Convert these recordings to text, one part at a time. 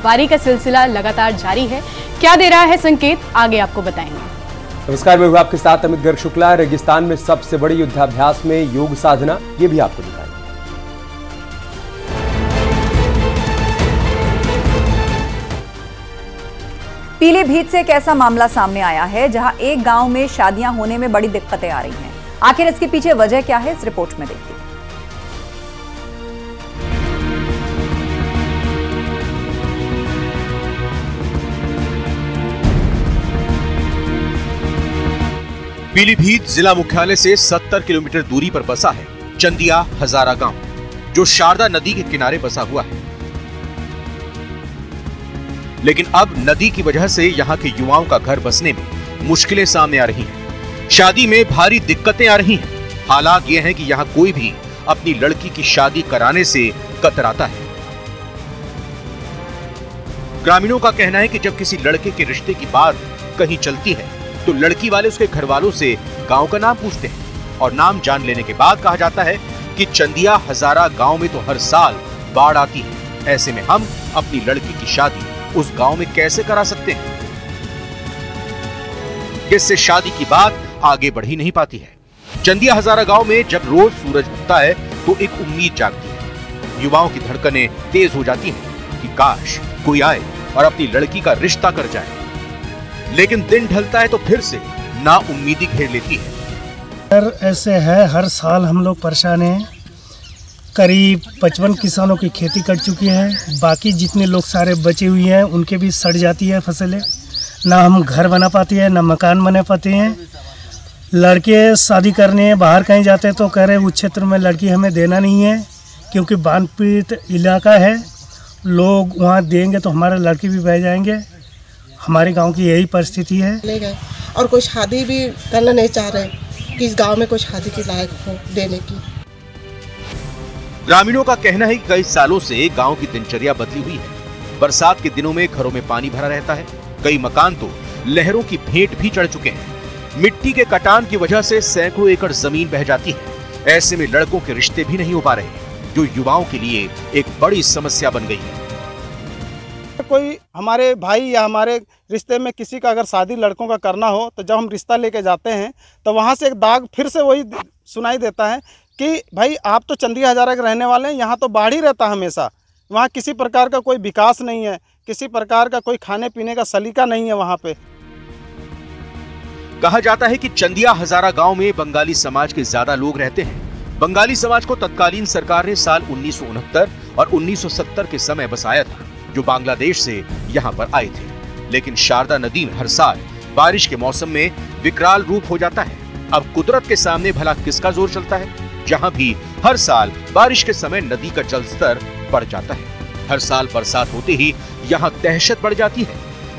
बर्फबारी का सिलसिला लगातार जारी है। क्या दे रहा है संकेत, आगे आपको बताएंगे। नमस्कार, मैं हूं आपके साथ अमित गर्ग शुक्ला। रेगिस्तान में सबसे बड़ी युद्धाभ्यास में योग साधना, ये भी आपको दिखाएंगे। पीलीभीत से एक ऐसा मामला सामने आया है जहां एक गांव में शादियां होने में बड़ी दिक्कतें आ रही हैं। आखिर इसके पीछे वजह क्या है, इस रिपोर्ट में देखिए। पीलीभीत जिला मुख्यालय से 70 किलोमीटर दूरी पर बसा है चंदिया हजारा गांव, जो शारदा नदी के किनारे बसा हुआ है। लेकिन अब नदी की वजह से यहाँ के युवाओं का घर बसने में मुश्किलें सामने आ रही हैं। शादी में भारी दिक्कतें आ रही हैं। हालात ये हैं कि यहाँ कोई भी अपनी लड़की की शादी कराने से कतराता है। ग्रामीणों का कहना है कि जब किसी लड़के के रिश्ते की बात कहीं चलती है तो लड़की वाले उसके घर वालों से गांव का नाम पूछते हैं और नाम जान लेने के बाद कहा जाता है कि चंदिया हजारा गांव में तो हर साल बाढ़ आती है। ऐसे में हम अपनी लड़की की शादी उस गांव में कैसे करा सकते हैं, जिससे शादी की बात आगे बढ़ ही नहीं पाती है। चंदिया हजारा गांव में जब रोज सूरज उगता है तो एक उम्मीद जागती है। युवाओं की धड़कनें तेज हो जाती हैं कि काश कोई आए और अपनी लड़की का रिश्ता कर जाए। लेकिन दिन ढलता है तो फिर से ना उम्मीदी घेर लेती है। सर ऐसे है, हर साल हम लोग परेशान हैं। करीब 55 किसानों की खेती कट चुकी है। बाकी जितने लोग सारे बचे हुए हैं उनके भी सड़ जाती है फसलें। ना हम घर बना पाते हैं, ना मकान बना पाते हैं। लड़के शादी करने बाहर कहीं जाते हैं तो कह रहे हैं उस क्षेत्र में लड़की हमें देना नहीं है क्योंकि बाढ़ पीड़ित इलाका है। लोग वहाँ देंगे तो हमारे लड़की भी बह जाएंगे। हमारे गांव की यही परिस्थिति है। ले गए और कोई शादी भी करना नहीं चाह रहे कि इस गांव में कोई शादी के लायक हो देने की। ग्रामीणों का कहना है कि कई सालों से गांव की दिनचर्या बदली हुई है। बरसात के दिनों में घरों में पानी भरा रहता है। कई मकान तो लहरों की भेंट भी चढ़ चुके हैं। मिट्टी के कटान की वजह से सैकड़ों एकड़ जमीन बह जाती है। ऐसे में लड़कों के रिश्ते भी नहीं हो पा रहे, जो युवाओं के लिए एक बड़ी समस्या बन गई है। कोई हमारे भाई या हमारे रिश्ते में किसी का अगर शादी लड़कों का करना हो तो जब हम रिश्ता लेके जाते हैं तो वहाँ से एक दाग फिर से वही सुनाई देता है कि भाई आप तो चंदिया हजारा के रहने वाले हैं, यहाँ तो बाढ़ ही रहता हमेशा। वहाँ किसी प्रकार का कोई विकास नहीं है, किसी प्रकार का कोई खाने पीने का सलीका नहीं है वहाँ पे। कहा जाता है कि चंदिया हजारा गांव में बंगाली समाज के ज्यादा लोग रहते हैं। बंगाली समाज को तत्कालीन सरकार ने साल 1969 और 1970 के समय बसाया था, जो बांग्लादेश से यहाँ पर आए थे। लेकिन शारदा नदी में हर साल बारिश के मौसम में विकराल रूप हो जाता है। अब कुदरत के सामने भला किसका जोर चलता है, जहाँ भी हर साल बारिश के समय नदी का जल स्तर बढ़ जाता है। हर साल बरसात होते ही यहाँ दहशत बढ़ जाती है,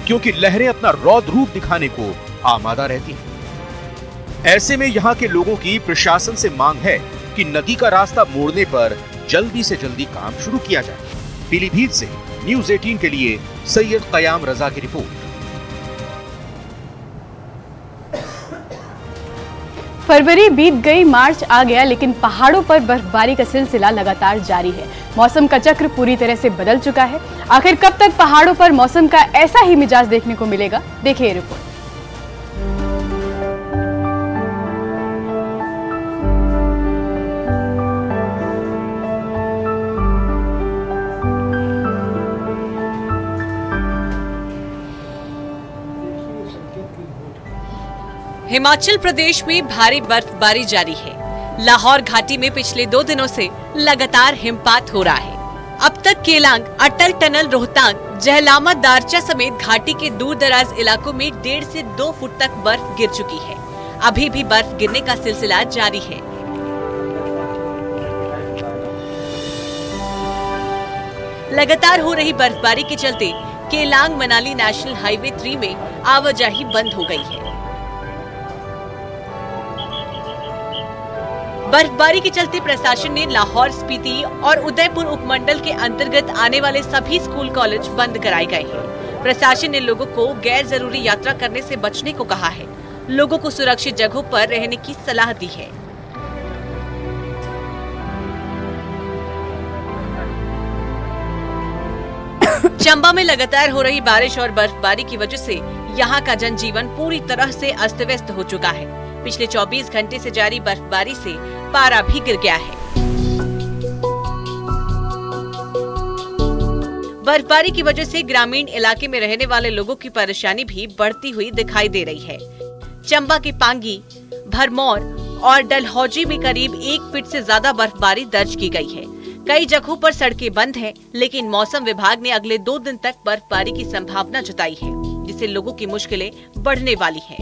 क्योंकि लहरें अपना रौद्र रूप दिखाने को आमादा रहती हैं। ऐसे में यहाँ के लोगों की प्रशासन से मांग है कि नदी का रास्ता मोड़ने पर जल्दी से जल्दी काम शुरू किया जाए। पीलीभीत से न्यूज़ 18 के लिए सैयद कयाम रजा की रिपोर्ट। फरवरी बीत गई, मार्च आ गया, लेकिन पहाड़ों पर बर्फबारी का सिलसिला लगातार जारी है। मौसम का चक्र पूरी तरह से बदल चुका है। आखिर कब तक पहाड़ों पर मौसम का ऐसा ही मिजाज देखने को मिलेगा, देखिए रिपोर्ट। हिमाचल प्रदेश में भारी बर्फबारी जारी है। लाहौर घाटी में पिछले 2 दिनों से लगातार हिमपात हो रहा है। अब तक केलांग, अटल टनल, रोहतांग, जहलामा, दारचा समेत घाटी के दूर दराज इलाकों में 1.5 से 2 फुट तक बर्फ गिर चुकी है। अभी भी बर्फ गिरने का सिलसिला जारी है। लगातार हो रही बर्फबारी के चलते केलांग मनाली नेशनल हाईवे 3 में आवाजाही बंद हो गई है। बर्फबारी के चलते प्रशासन ने लाहौर, स्पीति और उदयपुर उपमंडल के अंतर्गत आने वाले सभी स्कूल कॉलेज बंद कराए गए हैं। प्रशासन ने लोगों को गैर जरूरी यात्रा करने से बचने को कहा है। लोगों को सुरक्षित जगहों पर रहने की सलाह दी है। चंबा में लगातार हो रही बारिश और बर्फबारी की वजह से यहाँ का जनजीवन पूरी तरह से अस्त व्यस्त हो चुका है। पिछले 24 घंटे से जारी बर्फबारी से पारा भी गिर गया है। बर्फबारी की वजह से ग्रामीण इलाके में रहने वाले लोगों की परेशानी भी बढ़ती हुई दिखाई दे रही है। चंबा की पांगी, भरमौर और डलहौजी में करीब 1 फीट से ज्यादा बर्फबारी दर्ज की गई है। कई जगहों पर सड़कें बंद हैं, लेकिन मौसम विभाग ने अगले 2 दिन तक बर्फबारी की संभावना जताई है, जिससे लोगों की मुश्किलें बढ़ने वाली हैं।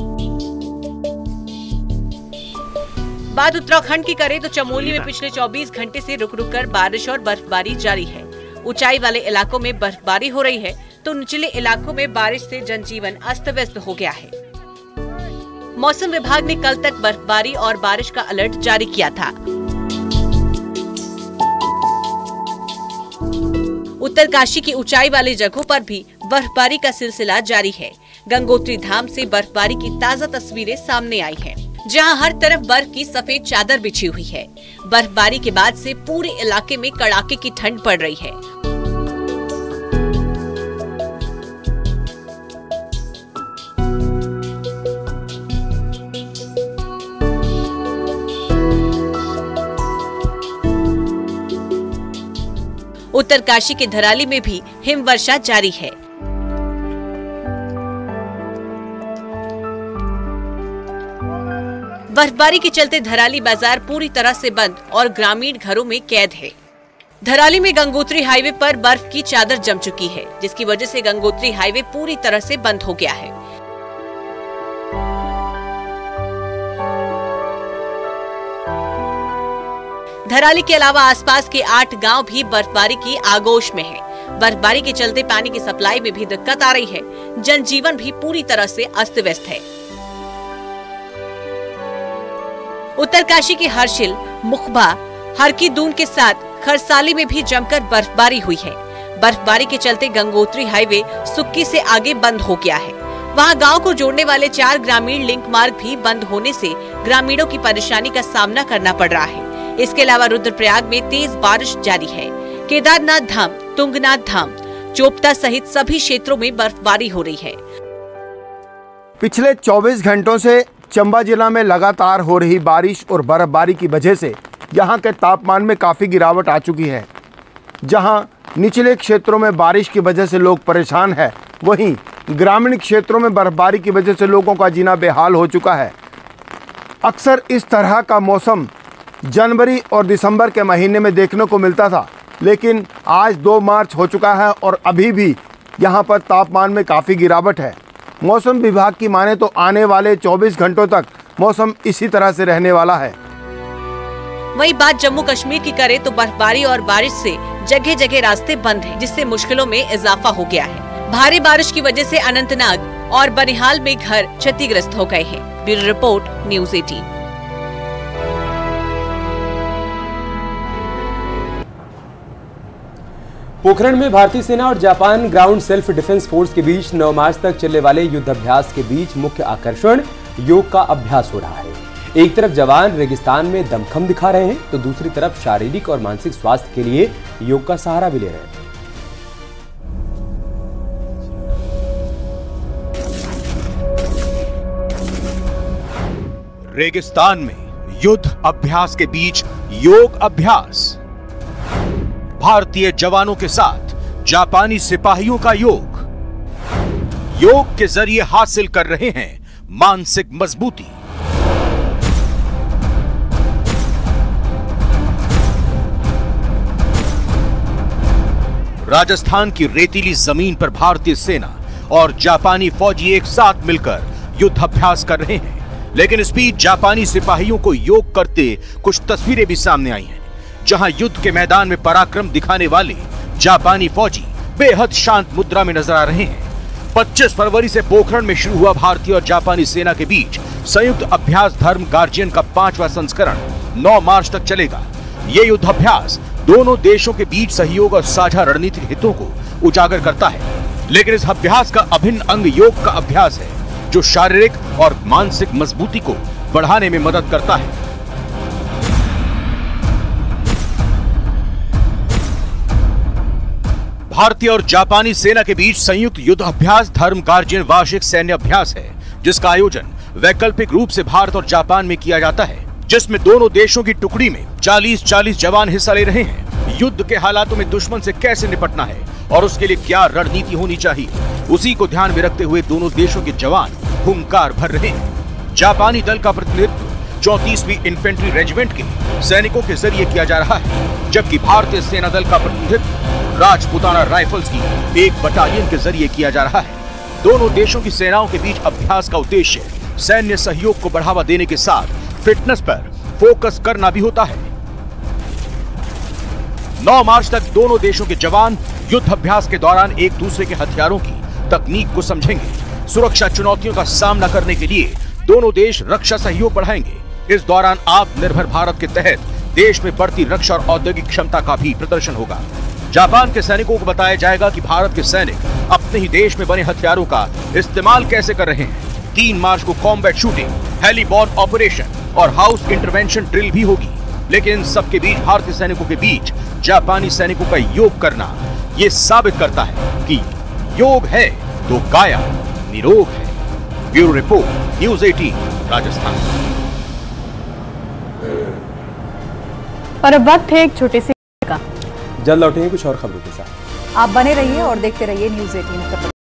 बात उत्तराखंड की करें तो चमोली में पिछले 24 घंटे से रुक कर बारिश और बर्फबारी जारी है। ऊंचाई वाले इलाकों में बर्फबारी हो रही है तो निचले इलाकों में बारिश से जनजीवन अस्त व्यस्त हो गया है। मौसम विभाग ने कल तक बर्फबारी और बारिश का अलर्ट जारी किया था। उत्तरकाशी की ऊंचाई वाली जगहों पर भी बर्फबारी का सिलसिला जारी है। गंगोत्री धाम से बर्फबारी की ताजा तस्वीरें सामने आई हैं, जहां हर तरफ बर्फ की सफेद चादर बिछी हुई है। बर्फबारी के बाद से पूरे इलाके में कड़ाके की ठंड पड़ रही है। उत्तरकाशी के धराली में भी हिमवर्षा जारी है। बर्फबारी के चलते धराली बाजार पूरी तरह से बंद और ग्रामीण घरों में कैद है। धराली में गंगोत्री हाईवे पर बर्फ की चादर जम चुकी है, जिसकी वजह से गंगोत्री हाईवे पूरी तरह से बंद हो गया है। धराली के अलावा आसपास के 8 गांव भी बर्फबारी की आगोश में हैं। बर्फबारी के चलते पानी की सप्लाई में भी दिक्कत आ रही है। जनजीवन भी पूरी तरह से अस्त व्यस्त है। उत्तरकाशी के हर्षिल, मुखबा, हरकी दून के साथ खरसाली में भी जमकर बर्फबारी हुई है। बर्फबारी के चलते गंगोत्री हाईवे सुक्की से आगे बंद हो गया है। वहां गांव को जोड़ने वाले 4 ग्रामीण लिंक मार्ग भी बंद होने से ग्रामीणों की परेशानी का सामना करना पड़ रहा है। इसके अलावा रुद्रप्रयाग में तेज बारिश जारी है। केदारनाथ धाम, तुंगनाथ धाम, चोपता सहित सभी क्षेत्रों में बर्फबारी हो रही है। पिछले 24 घंटों से चंबा जिला में लगातार हो रही बारिश और बर्फबारी की वजह से यहां के तापमान में काफ़ी गिरावट आ चुकी है। जहां निचले क्षेत्रों में बारिश की वजह से लोग परेशान हैं, वहीं ग्रामीण क्षेत्रों में बर्फबारी की वजह से लोगों का जीना बेहाल हो चुका है। अक्सर इस तरह का मौसम जनवरी और दिसंबर के महीने में देखने को मिलता था, लेकिन आज 2 मार्च हो चुका है और अभी भी यहां पर तापमान में काफ़ी गिरावट है। मौसम विभाग की माने तो आने वाले 24 घंटों तक मौसम इसी तरह से रहने वाला है। वहीं बात जम्मू कश्मीर की करें तो बर्फबारी और बारिश से जगह जगह रास्ते बंद हैं, जिससे मुश्किलों में इजाफा हो गया है। भारी बारिश की वजह से अनंतनाग और बनिहाल में घर क्षतिग्रस्त हो गए हैं। Bureau report, news 18। पोखरण में भारतीय सेना और Japan ground self defence force के बीच 9 मार्च तक चलने वाले युद्धाभ्यास के बीच मुख्य आकर्षण योग का अभ्यास हो रहा है। एक तरफ जवान रेगिस्तान में दमखम दिखा रहे हैं, तो दूसरी तरफ शारीरिक और मानसिक स्वास्थ्य के लिए योग का सहारा भी ले रहे हैं। रेगिस्तान में युद्ध अभ्यास के बीच योग अभ्यास। भारतीय जवानों के साथ जापानी सिपाहियों का योग। योग के जरिए हासिल कर रहे हैं मानसिक मजबूती। राजस्थान की रेतीली जमीन पर भारतीय सेना और जापानी फौजी एक साथ मिलकर युद्धाभ्यास कर रहे हैं, लेकिन इस बीच जापानी सिपाहियों को योग करते कुछ तस्वीरें भी सामने आई हैं, जहां युद्ध के मैदान में पराक्रम दिखाने वाले जापानी फौजी बेहद शांत मुद्रा में नजर आ रहे हैं। 25 फरवरी से पोखरण में शुरू हुआ भारतीय और जापानी सेना के बीच संयुक्त अभ्यास धर्म गार्जियन का 5वां संस्करण 9 मार्च तक चलेगा। ये युद्धाभ्यास दोनों देशों के बीच सहयोग और साझा रणनीतिक हितों को उजागर करता है, लेकिन इस अभ्यास का अभिन्न अंग योग का अभ्यास है, जो शारीरिक और मानसिक मजबूती को बढ़ाने में मदद करता है। भारतीय और जापानी सेना के बीच संयुक्त युद्ध अभ्यास धर्म गार्जियन वार्षिक सैन्य अभ्यास है, जिसका आयोजन वैकल्पिक रूप से भारत और जापान में किया जाता है, जिसमें दोनों देशों की टुकड़ी में 40-40 जवान हिस्सा ले रहे हैं। युद्ध के हालातों में दुश्मन से कैसे निपटना है और उसके लिए क्या रणनीति होनी चाहिए, उसी को ध्यान में रखते हुए दोनों देशों के जवान हुंकार भर रहे हैं। जापानी दल का प्रतिनिधित्व 34वीं इन्फेंट्री रेजिमेंट के सैनिकों के जरिए किया जा रहा है, जबकि भारतीय सेना दल का प्रतिनिधित्व राजपूताना राइफल्स की एक बटालियन के जरिए किया जा रहा है। दोनों देशों की सेनाओं के बीच अभ्यास का उद्देश्य सैन्य सहयोग को बढ़ावा देने के साथ फिटनेस पर फोकस करना भी होता है। 9 मार्च तक दोनों देशों के जवान युद्ध अभ्यास के दौरान एक दूसरे के हथियारों की तकनीक को समझेंगे। सुरक्षा चुनौतियों का सामना करने के लिए दोनों देश रक्षा सहयोग बढ़ाएंगे। इस दौरान आत्मनिर्भर भारत के तहत देश में बढ़ती रक्षा और औद्योगिक क्षमता का भी प्रदर्शन होगा। जापान के सैनिकों को बताया जाएगा कि भारत के सैनिक अपने ही देश में बने हथियारों का इस्तेमाल कैसे कर रहे हैं। 3 मार्च को कॉम्बैट शूटिंग, हेलीबॉर्न ऑपरेशन और हाउस इंटरवेंशन ड्रिल भी होगी। लेकिन इन सबके बीच भारतीय सैनिकों के बीच जापानी सैनिकों का योग करना ये साबित करता है कि योग है तो काया निरोग है। Bureau report, news 18 Rajasthan. और अब वक्त है एक छोटे से का। जल्द लौटेंगे कुछ और खबरों के साथ। आप बने रहिए और देखते रहिए न्यूज़ 18 उत्तर प्रदेश।